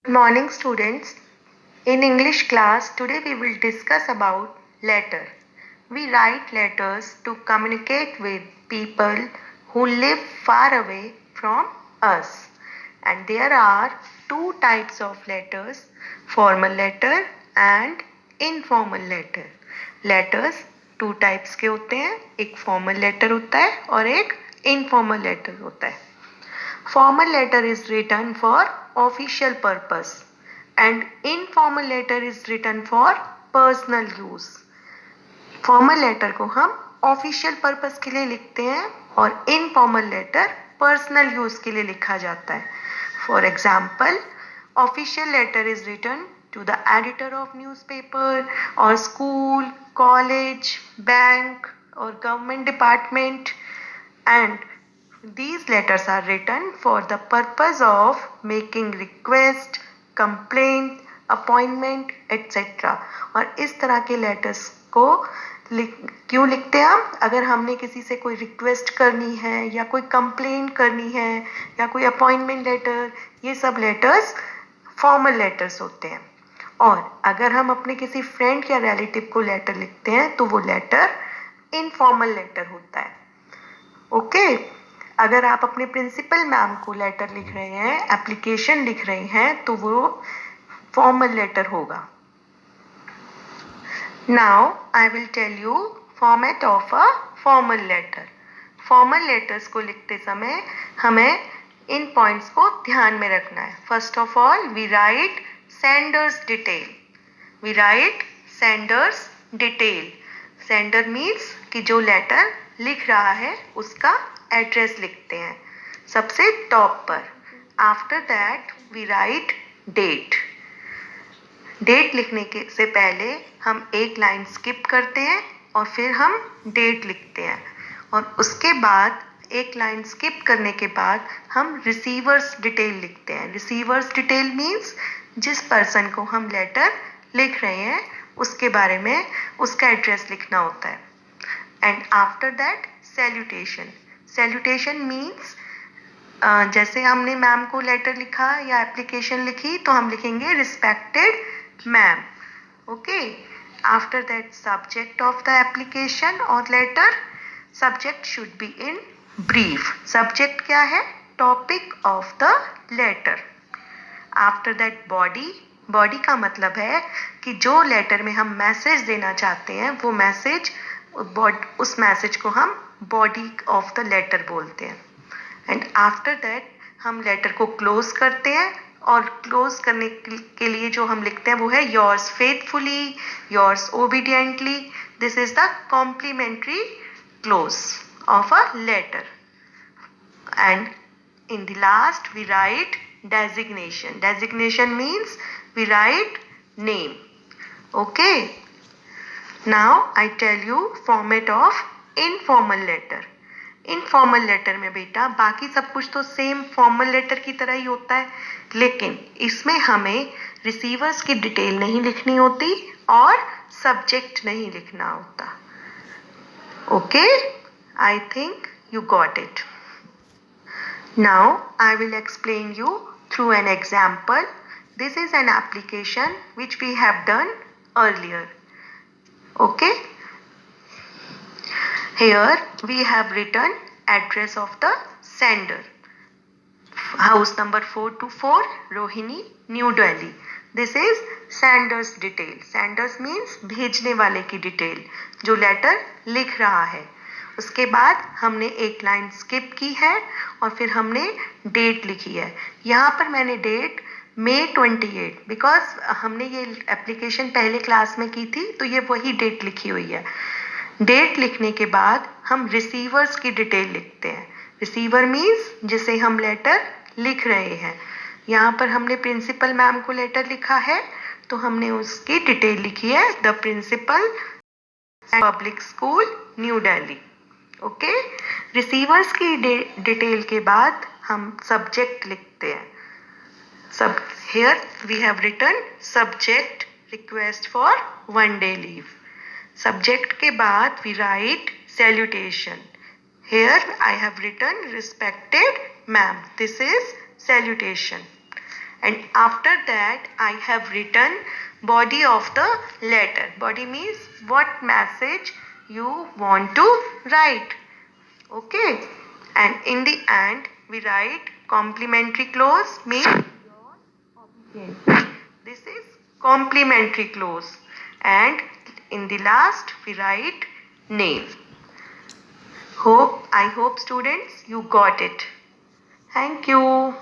Good morning, students. In English class, today we will discuss about letter. We write letters to communicate with people who live far away from us. And there are two types of letters, formal letter and informal letter. Letters two types के होते हैं, एक formal letter होता है और एक informal letter होता है. Formal letter is written for official purpose and informal letter is written for personal use. Formal letter को हम official purpose के लिए लिखते हैं और informal letter personal use के लिए लिखा जाता है. For example, official letter is written to the editor of newspaper or school, college, bank or government department, and these letters are written for the purpose of making request, complaint, appointment, etc. और इस तरह के letters को क्यों लिखते हैं हम? अगर हमने किसी से कोई रिक्वेस्ट करनी है या कोई कंप्लेंट करनी है या कोई अपॉइंटमेंट लेटर, ये सब लेटर्स फॉर्मल लेटर्स होते हैं. और अगर हम अपने किसी फ्रेंड या रिलेटिव को लेटर लिखते हैं तो वो लेटर इनफॉर्मल लेटर होता है. ओके अगर आप अपने प्रिंसिपल मैम को लेटर लिख रहे हैं, एप्लीकेशन लिख रहे हैं, तो वो फॉर्मल लेटर होगा. Now I will tell you format of a formal letter. Formal letters को लिखते समय हमें इन पॉइंट्स को ध्यान में रखना है. First of all we write sender's detail. We write sender's detail. Sender means कि जो लेटर लिख रहा है उसका एड्रेस लिखते हैं सबसे टॉप पर. After that we write date. Date लिखने के से पहले हम एक लाइन स्किप करते हैं और फिर हम डेट लिखते हैं और उसके बाद एक लाइन स्किप करने के बाद हम रिसीवर्स डिटेल लिखते हैं. रिसीवर्स डिटेल मीन्स जिस पर्सन को हम लेटर लिख रहे हैं उसके बारे में उसका एड्रेस लिखना होता है. And after that salutation. Salutation means जैसे हमने मैम को लेटर लिखा या एप्लीकेशन लिखी तो हम लिखेंगे respected ma'am. Okay after that subject of the application और letter. Subject should be in brief. Subject क्या है? Topic of the letter. After that body. Body का मतलब है कि जो लेटर में हम मैसेज देना चाहते हैं वो मैसेज, उस मैसेज को हम बॉडी ऑफ द लेटर बोलते हैं. एंड आफ्टर दैट हम लेटर को क्लोज करते हैं और क्लोज करने के लिए जो हम लिखते हैं वो है yours faithfully, yours obediently. This is the complimentary close of a letter. And in the last we write designation. Designation means we write name. Okay, now I tell you format of informal letter. Informal letter में बेटा बाकी सब कुछ तो same formal letter की तरह ही होता है, लेकिन इसमें हमें रिसीवर्स की डिटेल नहीं लिखनी होती और सब्जेक्ट नहीं लिखना होता. Okay I think you got it. Now I will explain you through an example. This is an application which we have done earlier. Okay. Here we have written address of the sender. House number 424, Rohini, New Delhi. This is sender's detail. Senders means भेजने वाले की detail, जो letter लिख रहा है. उसके बाद हमने एक लाइन स्किप की है और फिर हमने डेट लिखी है. यहाँ पर मैंने डेट May 28 बिकॉज हमने ये एप्लीकेशन पहले क्लास में की थी तो ये वही डेट लिखी हुई है. डेट लिखने के बाद हम रिसीवर्स की डिटेल लिखते हैं. रिसीवर मीन्स जिसे हम लेटर लिख रहे हैं. यहाँ पर हमने प्रिंसिपल मैम को लेटर लिखा है तो हमने उसकी डिटेल लिखी है the principal public school New Delhi. Okay receivers की डिटेल के बाद हम सब्जेक्ट लिखते हैं. सब here we have written subject request for 1 day leave. Subject के बाद we write salutation. Here I have written respected ma'am. This is salutation. and after that I have written body of the letter. Body means what message you want to write. Okay, and in the end we write complementary clause means your obedient. This is complementary clause, and in the last we write name. I hope students you got it. Thank you.